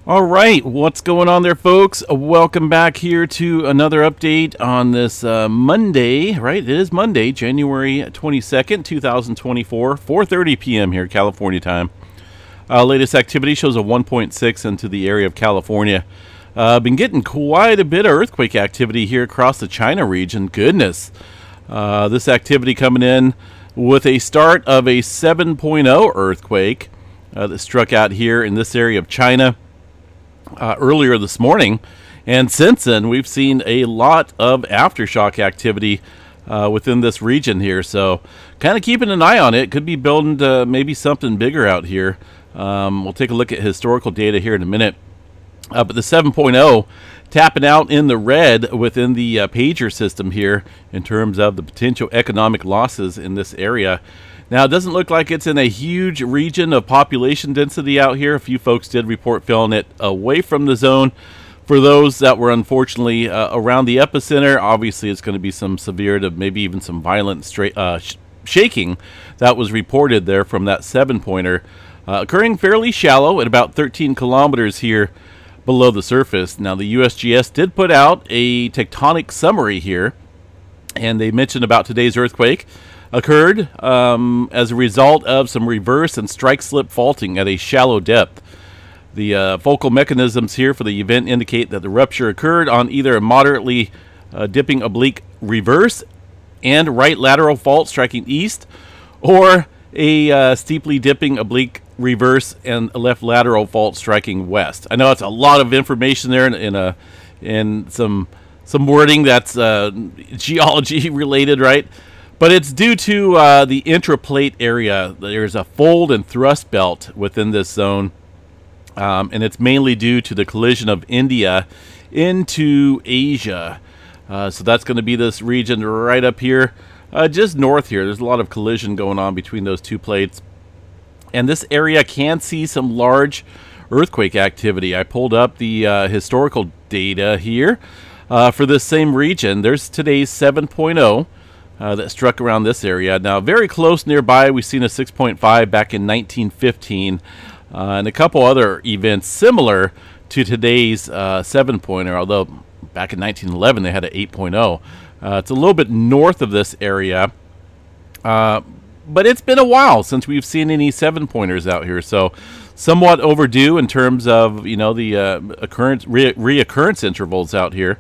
All right, what's going on there, folks? Welcome back here to another update on this Monday, right? It is Monday, January 22nd, 2024, 4:30 p.m. here, California time. Latest activity shows a 1.6 into the area of California. Been getting quite a bit of earthquake activity here across the China region. Goodness. This activity coming in with a start of a 7.0 earthquake that struck out here in this area of China earlier this morning, and since then we've seen a lot of aftershock activity within this region here, so kind of keeping an eye on it. Could be building to maybe something bigger out here. We'll take a look at historical data here in a minute, but the 7.0 tapping out in the red within the pager system here in terms of the potential economic losses in this area. Now, it doesn't look like it's in a huge region of population density out here. A few folks did report feeling it away from the zone. For those that were unfortunately around the epicenter, obviously it's going to be some severe to maybe even some violent shaking that was reported there from that 7-pointer, occurring fairly shallow at about 13 kilometers here below the surface. Now, the USGS did put out a tectonic summary here, and they mentioned about today's earthquake occurred as a result of some reverse and strike slip faulting at a shallow depth. The focal mechanisms here for the event indicate that the rupture occurred on either a moderately dipping oblique reverse and right lateral fault striking east, or a steeply dipping oblique reverse and a left lateral fault striking west. I know it's a lot of information there in some wording that's geology related, right? But it's due to the intraplate area. There's a fold and thrust belt within this zone, and it's mainly due to the collision of India into Asia. So that's going to be this region right up here, just north here. There's a lot of collision going on between those two plates. And this area can see some large earthquake activity. I pulled up the historical data here for this same region. There's today's 7.0. That struck around this area. Now, very close nearby, we've seen a 6.5 back in 1915, and a couple other events similar to today's 7-pointer, although back in 1911 they had an 8.0. It's a little bit north of this area, but it's been a while since we've seen any 7-pointers out here, so somewhat overdue in terms of, you know, the reoccurrence intervals out here.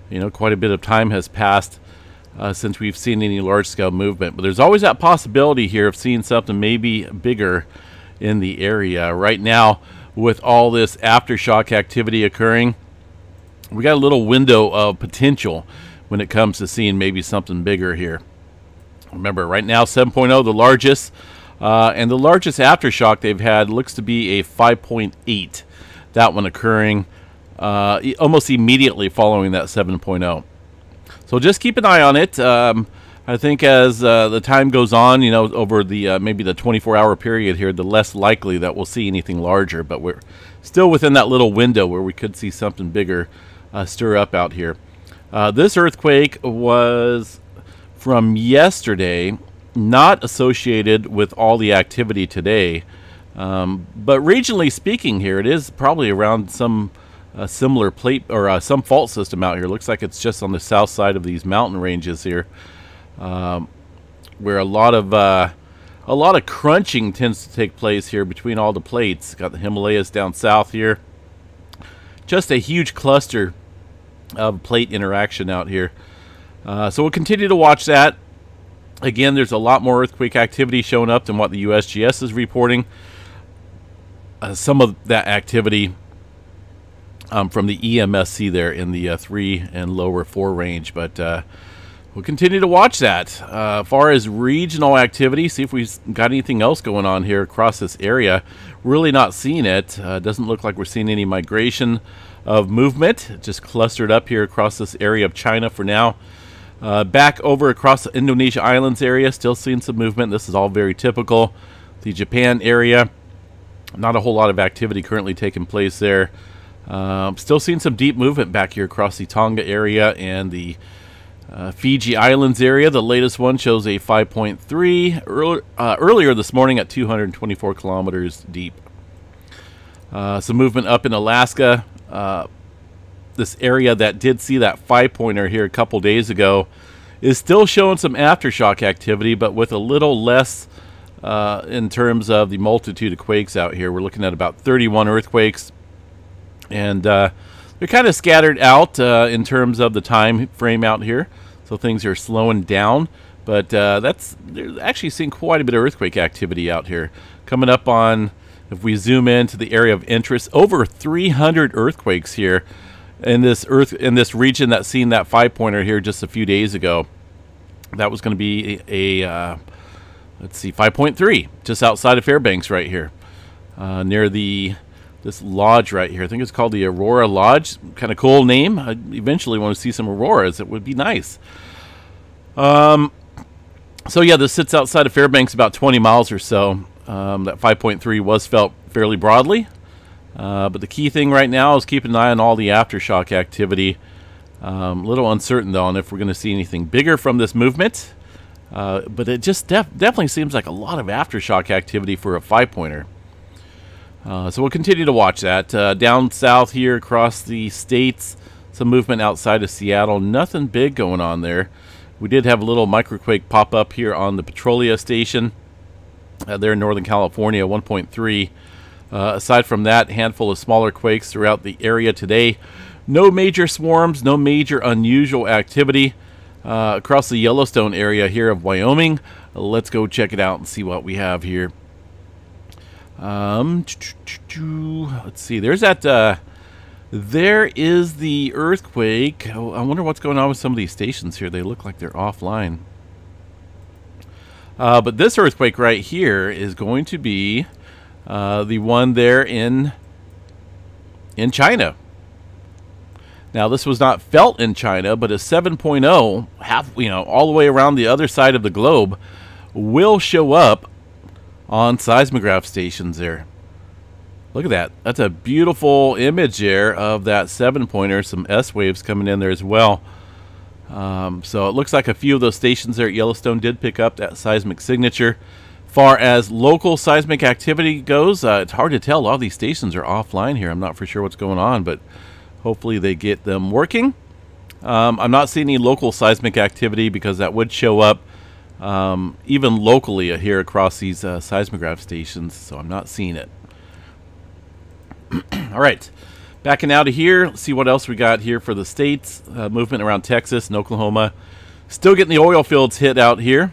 You know, quite a bit of time has passed since we've seen any large-scale movement. But there's always that possibility here of seeing something maybe bigger in the area. Right now, with all this aftershock activity occurring, we got a little window of potential when it comes to seeing maybe something bigger here. Remember, right now, 7.0, the largest, and the largest aftershock they've had looks to be a 5.8. That one occurring almost immediately following that 7.0. So just keep an eye on it. I think as the time goes on, you know, over the maybe the 24-hour period here, the less likely that we'll see anything larger. But we're still within that little window where we could see something bigger stir up out here. This earthquake was from yesterday, not associated with all the activity today. But regionally speaking here, it is probably around some similar plate or some fault system out here. Looks like it's just on the south side of these mountain ranges here, where a lot of crunching tends to take place here between all the plates. Got the Himalayas down south here. Just a huge cluster of plate interaction out here. So we'll continue to watch that. Again, there's a lot more earthquake activity showing up than what the USGS is reporting. Some of that activity from the EMSC there in the 3 and lower 4 range, but we'll continue to watch that. As far as regional activity, see if we've got anything else going on here across this area. Really not seeing it. Doesn't look like we're seeing any migration of movement. Just clustered up here across this area of China for now. Back over across the Indonesia Islands area, still seeing some movement. This is all very typical. The Japan area, not a whole lot of activity currently taking place there. Still seeing some deep movement back here across the Tonga area and the Fiji Islands area. The latest one shows a 5.3 earlier this morning at 224 kilometers deep. Some movement up in Alaska. This area that did see that 5-pointer here a couple days ago is still showing some aftershock activity, but with a little less in terms of the multitude of quakes out here. We're looking at about 31 earthquakes, and they're kind of scattered out in terms of the time frame out here, so things are slowing down. But they're actually seeing quite a bit of earthquake activity out here. Coming up on, if we zoom into the area of interest, over 300 earthquakes here in this region that's seen that 5-pointer here just a few days ago. That was going to be a let's see, 5.3 just outside of Fairbanks right here, near this lodge right here. I think it's called the Aurora Lodge. Kind of cool name. I eventually want to see some auroras. It would be nice. So yeah, this sits outside of Fairbanks about 20 miles or so. That 5.3 was felt fairly broadly. But the key thing right now is keep an eye on all the aftershock activity. A little uncertain, though, on if we're going to see anything bigger from this movement. But it just definitely seems like a lot of aftershock activity for a 5-pointer. So we'll continue to watch that. Down south here across the states, some movement outside of Seattle. Nothing big going on there. We did have a little microquake pop up here on the Petrolia station there in Northern California, 1.3. Aside from that, handful of smaller quakes throughout the area today. No major swarms, no major unusual activity across the Yellowstone area here of Wyoming. Let's go check it out and see what we have here. Let's see. There's that. There is the earthquake. Oh, I wonder what's going on with some of these stations here. They look like they're offline. But this earthquake right here is going to be the one there in China. Now, this was not felt in China, but a 7.0, all the way around the other side of the globe, will show up on seismograph stations there. Look at that. That's a beautiful image there of that 7-pointer. Some S waves coming in there as well. So it looks like a few of those stations there at Yellowstone did pick up that seismic signature. Far as local seismic activity goes, it's hard to tell. A lot of these stations are offline here. I'm not for sure what's going on, but hopefully they get them working. I'm not seeing any local seismic activity because that would show up even locally here across these seismograph stations, so I'm not seeing it. All right, backing out of here, let's see what else we got here for the states. Movement around Texas and Oklahoma. Still getting the oil fields hit out here.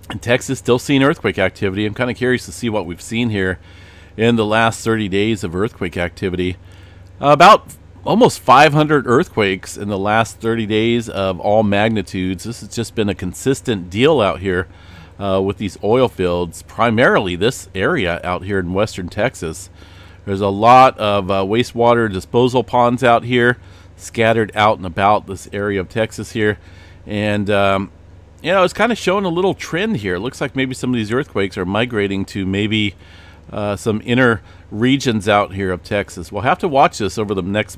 And Texas still seeing earthquake activity. I'm kind of curious to see what we've seen here in the last 30 days of earthquake activity. About almost 500 earthquakes in the last 30 days of all magnitudes. This has just been a consistent deal out here with these oil fields, primarily this area out here in western Texas. There's a lot of wastewater disposal ponds out here, scattered out and about this area of Texas here. And, it's kind of showing a little trend here. It looks like maybe some of these earthquakes are migrating to maybe some inner regions out here of Texas. We'll have to watch this over the next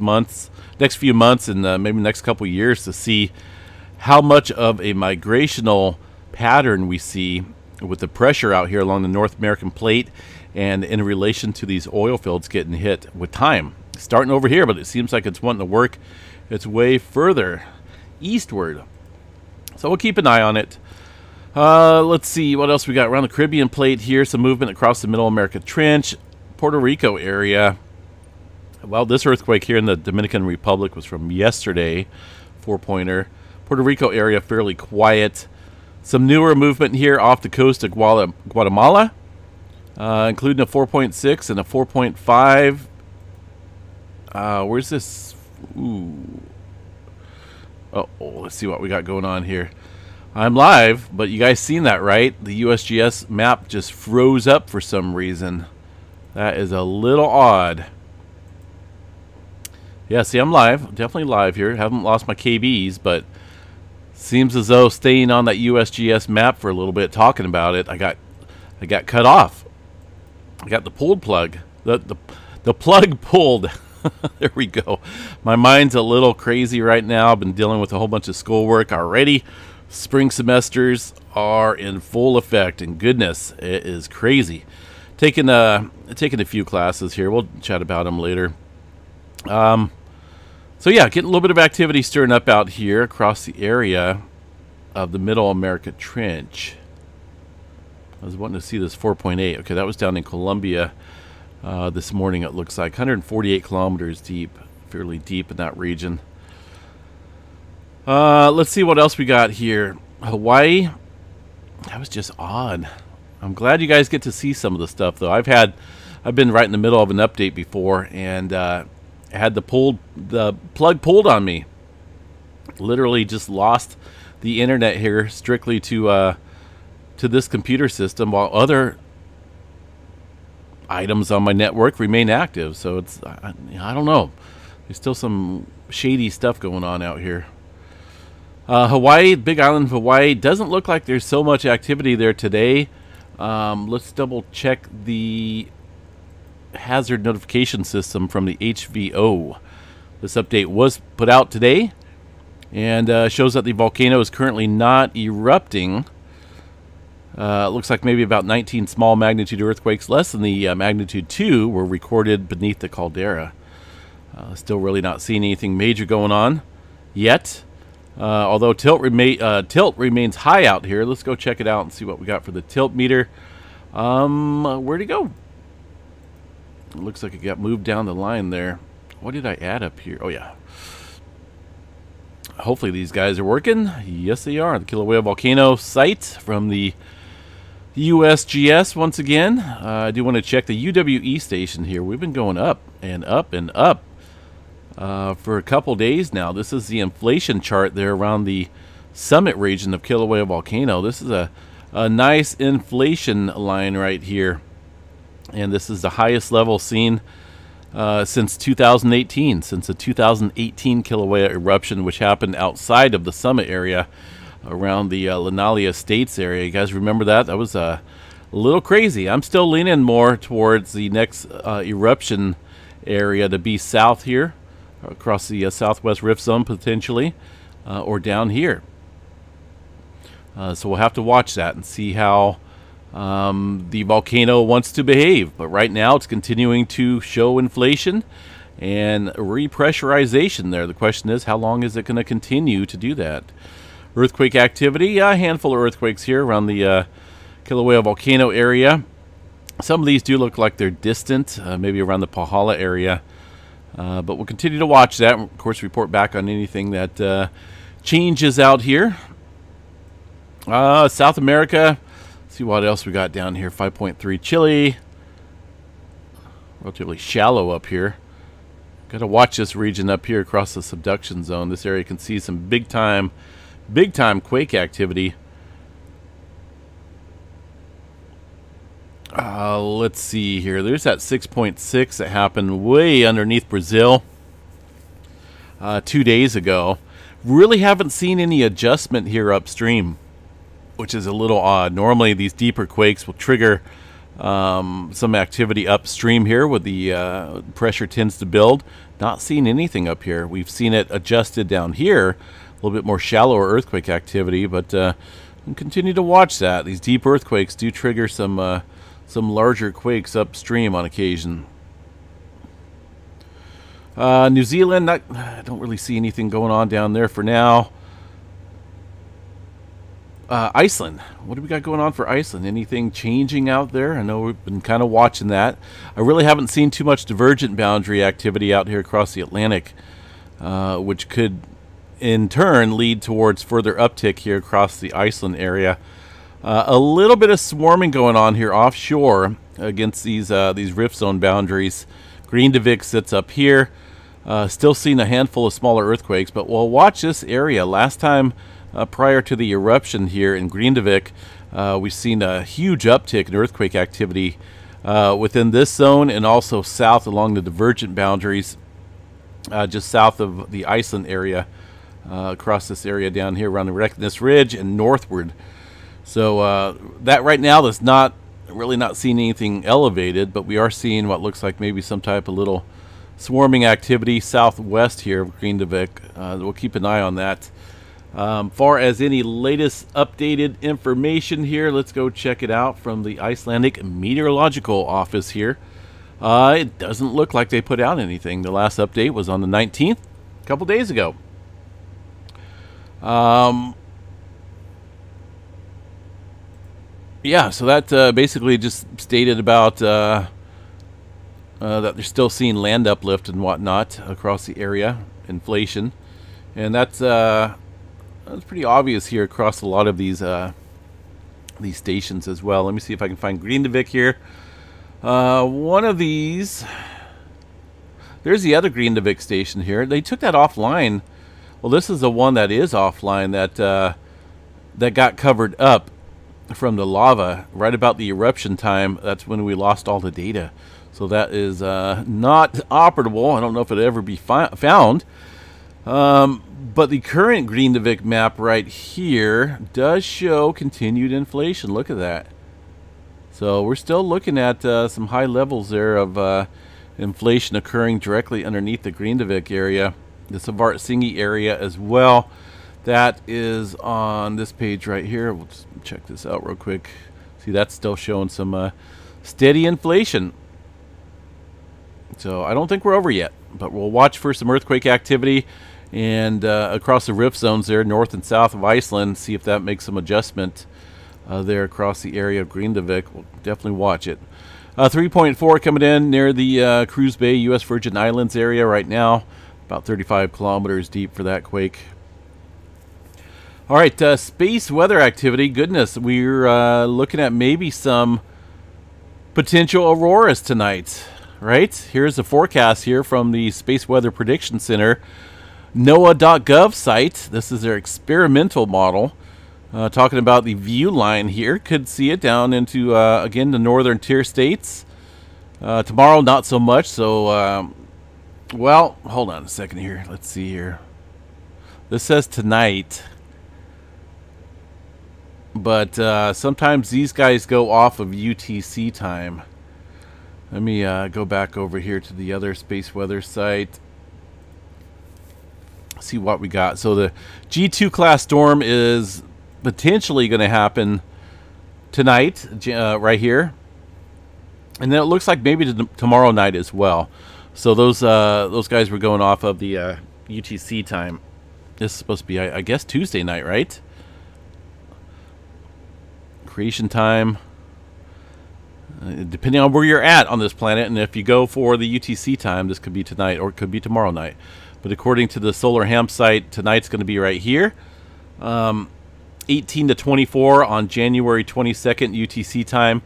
few months, and maybe next couple of years to see how much of a migrational pattern we see with the pressure out here along the North American plate and in relation to these oil fields getting hit with time. Starting over here, but it seems like it's wanting to work its way further eastward. So we'll keep an eye on it. Let's see what else we got around the Caribbean plate here. Some movement across the Middle America Trench, Puerto Rico area. Well, this earthquake here in the Dominican Republic was from yesterday, 4-pointer. Puerto Rico area fairly quiet. Some newer movement here off the coast of Guatemala, including a 4.6 and a 4.5. Where's this? Ooh. Oh, let's see what we got going on here. I'm live, but you guys seen that, right? The USGS map just froze up for some reason. That is a little odd. Yeah, see, I'm live. Definitely live here. Haven't lost my KBs, but seems as though staying on that USGS map for a little bit, talking about it, I got cut off. I got the pulled plug. The plug pulled. There we go. My mind's a little crazy right now. I've been dealing with a whole bunch of schoolwork already. Spring semesters are in full effect, and goodness, it is crazy taking a few classes here. We'll chat about them later. So yeah, getting a little bit of activity stirring up out here across the area of the Middle America Trench. I was wanting to see this 4.8. Okay, that was down in Colombia this morning, it looks like. 148 kilometers deep. Fairly deep in that region. Let's see what else we got here. Hawaii. That was just odd. I'm glad you guys get to see some of the stuff, though. I've been right in the middle of an update before, and had the plug pulled on me. Literally just lost the internet here strictly to this computer system, while other items on my network remain active. So it's I don't know. There's still some shady stuff going on out here. Hawaii, Big Island of Hawaii, doesn't look like there's so much activity there today. Let's double check the hazard notification system from the HVO. This update was put out today and shows that the volcano is currently not erupting. Looks like maybe about 19 small magnitude earthquakes, less than the magnitude 2, were recorded beneath the caldera. Still really not seeing anything major going on yet. Although tilt remains high out here. Let's go check it out and see what we got for the tilt meter. Where'd it go? It looks like it got moved down the line there. What did I add up here? Oh, yeah. Hopefully these guys are working. Yes, they are. The Kilauea Volcano site from the USGS once again. I do want to check the UWE station here. We've been going up and up and up for a couple days now. This is the inflation chart there around the summit region of Kilauea Volcano. This is a nice inflation line right here. And this is the highest level seen since 2018, since the 2018 Kilauea eruption, which happened outside of the summit area around the Lanali Estates area. You guys remember that? That was a little crazy. I'm still leaning more towards the next eruption area to be south here, across the southwest rift zone potentially, or down here. So we'll have to watch that and see how the volcano wants to behave. But right now it's continuing to show inflation and repressurization there. The question is, how long is it going to continue to do that? Earthquake activity, a handful of earthquakes here around the Kilauea Volcano area. Some of these do look like they're distant, maybe around the Pahala area. But we'll continue to watch that. Of course, report back on anything that changes out here. South America. Let's see what else we got down here. 5.3 Chile. Relatively shallow up here. Got to watch this region up here across the subduction zone. This area can see some big time quake activity. Let's see here. There's that 6.6 that happened way underneath Brazil 2 days ago. Really haven't seen any adjustment here upstream, which is a little odd. Normally these deeper quakes will trigger some activity upstream here where the pressure tends to build. Not seeing anything up here. We've seen it adjusted down here, a little bit more shallower earthquake activity, but we'll continue to watch that. These deep earthquakes do trigger some larger quakes upstream on occasion. New Zealand, I don't really see anything going on down there for now. Iceland, what do we got going on for Iceland? Anything changing out there? I know we've been kind of watching that. I really haven't seen too much divergent boundary activity out here across the Atlantic, which could in turn lead towards further uptick here across the Iceland area. A little bit of swarming going on here offshore against these rift zone boundaries. Greenland sits up here. Still seeing a handful of smaller earthquakes, but we'll watch this area. Last time prior to the eruption here in Greenland, we've seen a huge uptick in earthquake activity within this zone and also south along the divergent boundaries, just south of the Iceland area, across this area down here around the Reykjanes Ridge and northward. So that right now is not really not seeing anything elevated, but we are seeing what looks like maybe some type of little swarming activity southwest here of Greenland. We'll keep an eye on that Far as any latest updated information here, let's go check it out from the Icelandic Meteorological Office here. It doesn't look like they put out anything. The last update was on the 19th, a couple days ago. Yeah, so that basically just stated about that they're still seeing land uplift and whatnot across the area, inflation, and that's pretty obvious here across a lot of these stations as well. Let me see if I can find Greenland here. One of these, there's the other Greenland station here. They took that offline. Well, this is the one that is offline that got covered up from the lava right about the eruption time. That's when we lost all the data. So that is not operable. I don't know if it'll ever be found. But the current Greenland map right here does show continued inflation. Look at that. So we're still looking at some high levels there of inflation occurring directly underneath the Greenland area. The Svartsengi area as well. That is on this page right here. We'll just check this out real quick. See, that's still showing some steady inflation. So I don't think we're over yet, but we'll watch for some earthquake activity and across the rift zones there, north and south of Iceland, see if that makes some adjustment there across the area of Greenland. We'll definitely watch it. 3.4 coming in near the Cruz Bay, U.S. Virgin Islands area right now. About 35 kilometers deep for that quake. All right, space weather activity. Goodness, we're looking at maybe some potential auroras tonight, right? Here's the forecast here from the Space Weather Prediction Center. NOAA.gov site. This is their experimental model. Talking about the view line here. Could see it down into, again, the northern tier states. Tomorrow, not so much. So, well, hold on a second here. Let's see here. This says tonight. But sometimes these guys go off of UTC time. Let me go back over here to the other space weather site. See what we got. So the G2 class storm is potentially going to happen tonight, right here, and then it looks like maybe tomorrow night as well. So those guys were going off of the UTC time. This is supposed to be, I guess, Tuesday night, right? Creation time, depending on where you're at on this planet, and if you go for the UTC time, this could be tonight or it could be tomorrow night. But according to the solar ham site, tonight's going to be right here, 18 to 24 on January 22nd UTC time.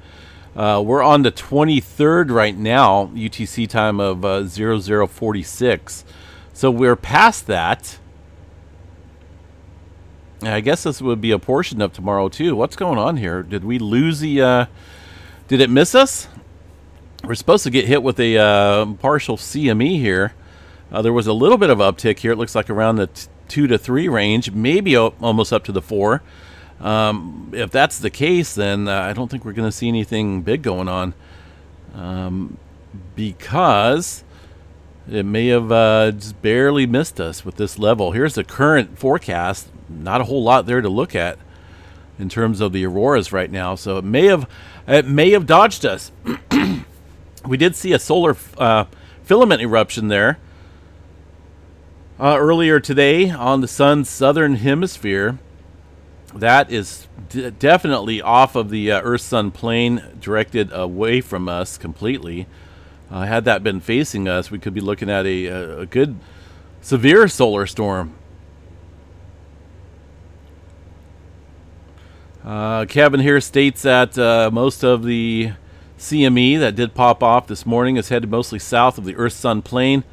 We're on the 23rd right now, UTC time of 0046. So we're past that. I guess this would be a portion of tomorrow too. What's going on here? Did we lose the? Did it miss us? We're supposed to get hit with a partial CME here. There was a little bit of uptick here. It looks like around the 2 to 3 range, maybe almost up to the 4. If that's the case, then I don't think we're going to see anything big going on, because it may have just barely missed us with this level. Here's the current forecast. Not a whole lot there to look at in terms of the auroras right now. So it may have dodged us. We did see a solar filament eruption there earlier today on the sun's southern hemisphere. That is definitely off of the Earth-Sun plane, directed away from us completely. Had that been facing us, we could be looking at a good severe solar storm. Kevin here states that most of the CME that did pop off this morning is headed mostly south of the Earth-Sun plane.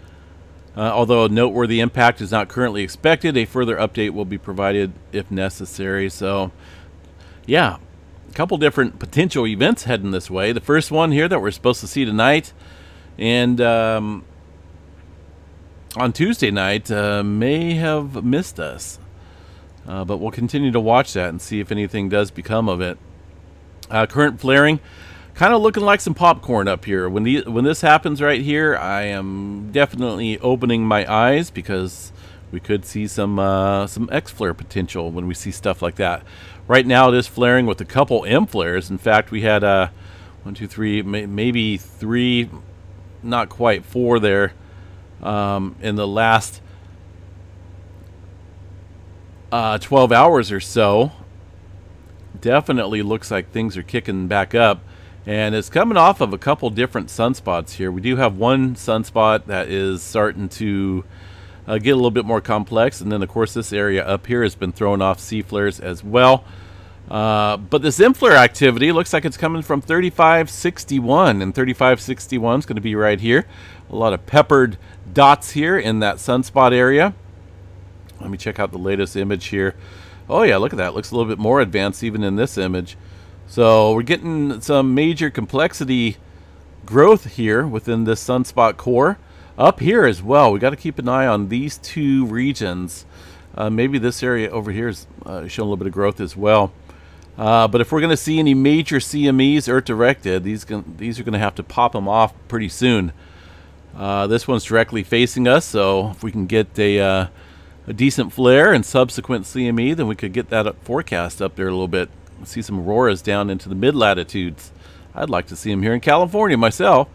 Although a noteworthy impact is not currently expected, a further update will be provided if necessary. So, yeah, a couple different potential events heading this way. The first one here that we're supposed to see tonight, and on Tuesday night, may have missed us. But we'll continue to watch that and see if anything does become of it. Current flaring, kind of looking like some popcorn up here. When this happens right here, I am definitely opening my eyes, because we could see some X-flare potential when we see stuff like that. Right now it is flaring with a couple M flares. In fact, we had 1, 2, 3, maybe 3, not quite 4 there in the last 12 hours or so. Definitely looks like things are kicking back up, and it's coming off of a couple different sunspots here. We do have one sunspot that is starting to get a little bit more complex, and then of course this area up here has been throwing off C flares as well. But this M flare activity looks like it's coming from 3561, and 3561 is going to be right here. A lot of peppered dots here in that sunspot area. Let me check out the latest image here. Oh yeah, look at that. Looks a little bit more advanced even in this image. So we're getting some major complexity growth here within this sunspot core. Up here as well, we got to keep an eye on these two regions. Maybe this area over here is showing a little bit of growth as well. But if we're going to see any major CMEs Earth directed, these are going to have to pop them off pretty soon. This one's directly facing us, so if we can get a decent flare and subsequent CME, then we could get that forecast up there a little bit. See some auroras down into the mid-latitudes. I'd like to see them here in California myself,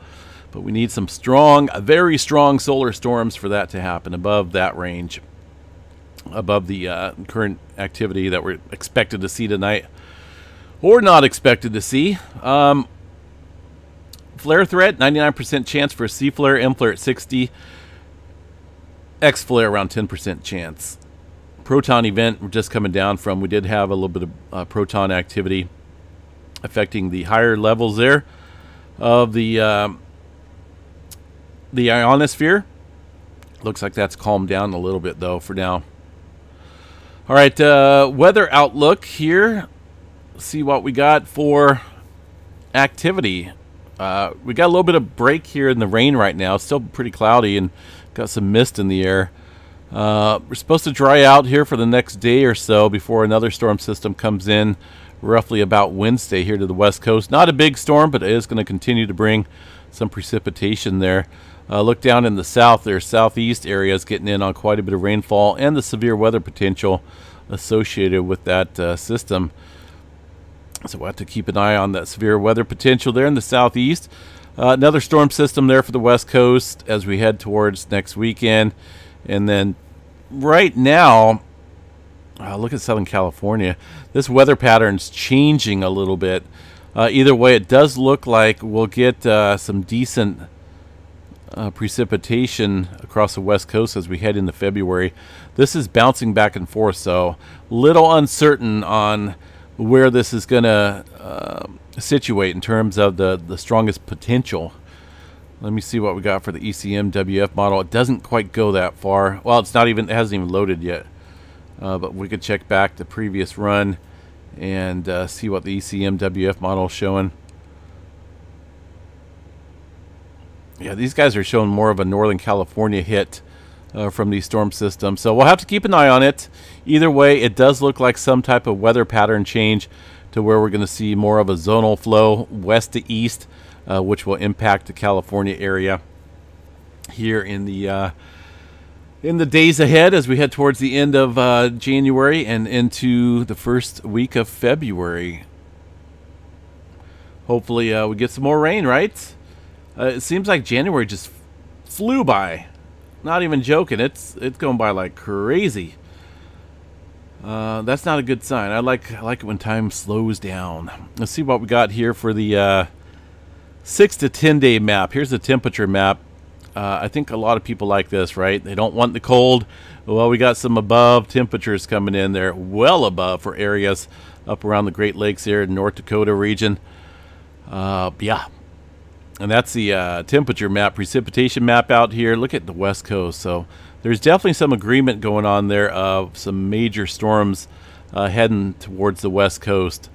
but we need some strong, very strong solar storms for that to happen above that range, above the current activity that we're expected to see tonight, or not expected to see. Flare threat, 99% chance for a C flare, M flare at 60. X flare around 10% chance. Proton event we're just coming down from. We did have a little bit of proton activity affecting the higher levels there of the ionosphere. Looks like that's calmed down a little bit though for now. All right, weather outlook here. See what we got for activity. We got a little bit of break here in the rain right now. It's still pretty cloudy and got some mist in the air. We're supposed to dry out here for the next day or so before another storm system comes in roughly about Wednesday here to the west coast. Not a big storm, but it is going to continue to bring some precipitation there. Look down in the south there, southeast areas getting in on quite a bit of rainfall and the severe weather potential associated with that system. So we'll have to keep an eye on that severe weather potential there in the southeast. Another storm system there for the west coast as we head towards next weekend. And then right now, look at Southern California. This weather pattern's changing a little bit. Either way, it does look like we'll get some decent precipitation across the west coast as we head into February. This is bouncing back and forth, so little uncertain on where this is going to situate in terms of the strongest potential. Let me see what we got for the ECM WF model. It doesn't quite go that far. Well, it hasn't even loaded yet. But we could check back the previous run and see what the ECM WF model is showing. Yeah, these guys are showing more of a Northern California hit from these storm systems. So we'll have to keep an eye on it. Either way, it does look like some type of weather pattern change to where we're going to see more of a zonal flow west to east, which will impact the California area here in the days ahead as we head towards the end of January and into the first week of February. Hopefully we get some more rain, right? It seems like January just flew by. Not even joking. It's going by like crazy. That's not a good sign. I like it when time slows down. Let's see what we got here for the 6 to 10 day map. Here's the temperature map. I think a lot of people like this, right? They don't want the cold. Well, we got some above temperatures coming in there, well above for areas up around the Great Lakes here in North Dakota region. Yeah. And that's the temperature map, precipitation map out here. Look at the west coast. So there's definitely some agreement going on there of some major storms heading towards the west coast.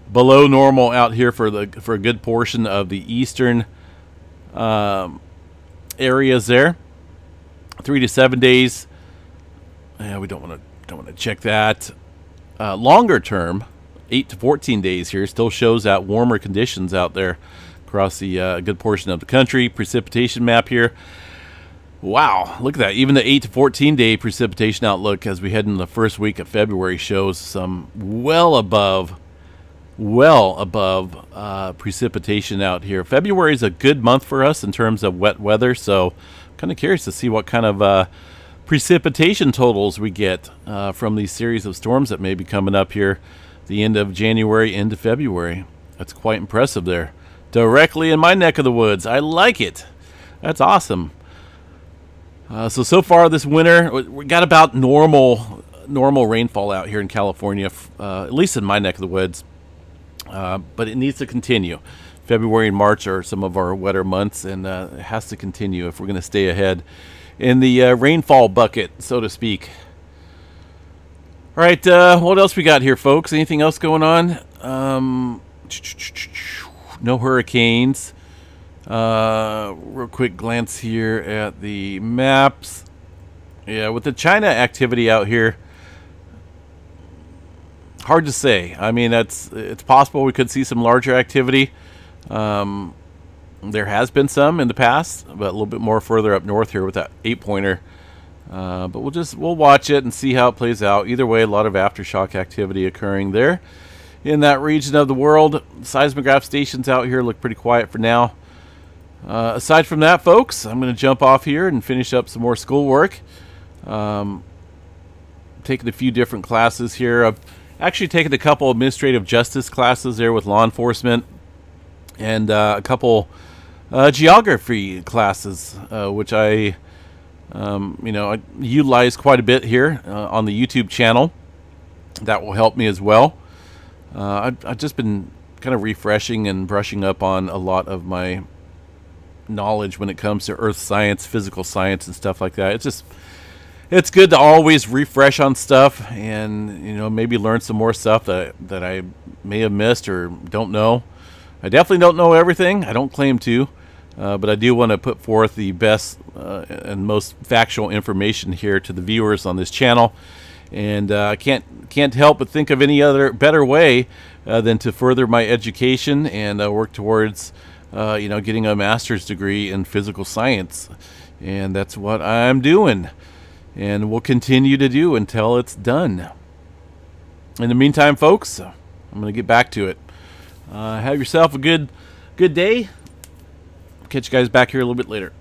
Below normal out here for a good portion of the eastern areas there. 3 to 7 days. Yeah, we don't want to check that. Longer term, 8 to 14 days here still shows that warmer conditions out there across the good portion of the country. Precipitation map here. Wow, look at that. Even the 8 to 14 day precipitation outlook as we head into the first week of February shows some well above precipitation out here. February is a good month for us in terms of wet weather, so I'm kind of curious to see what kind of precipitation totals we get from these series of storms that may be coming up here the end of January into February. That's quite impressive there. Directly in my neck of the woods. I like it. That's awesome. So far this winter, we got about normal rainfall out here in California, at least in my neck of the woods. But it needs to continue. February and March are some of our wetter months, and it has to continue if we're going to stay ahead in the rainfall bucket, so to speak. All right, what else we got here, folks? Anything else going on? No hurricanes. Real quick glance here at the maps. Yeah, with the China activity out here, hard to say. I mean, it's possible we could see some larger activity. There has been some in the past, but a little bit more further up north here with that 8-pointer. But we'll watch it and see how it plays out. Either way, a lot of aftershock activity occurring there in that region of the world. Seismograph stations out here look pretty quiet for now. Aside from that, folks, I'm going to jump off here and finish up some more schoolwork. Taking a few different classes here. I've actually taken a couple administrative justice classes there with law enforcement, and a couple geography classes, which I utilize quite a bit here on the YouTube channel. That will help me as well. I've just been kind of refreshing and brushing up on a lot of my knowledge when it comes to earth science, physical science, and stuff like that. It's good to always refresh on stuff and maybe learn some more stuff that I may have missed or don't know. I definitely don't know everything. I don't claim to, but I do want to put forth the best and most factual information here to the viewers on this channel. And I can't help but think of any other better way than to further my education and work towards getting a master's degree in physical science. And that's what I'm doing and will continue to do until it's done. In the meantime, folks, I'm going to get back to it. Have yourself a good day. Catch you guys back here a little bit later.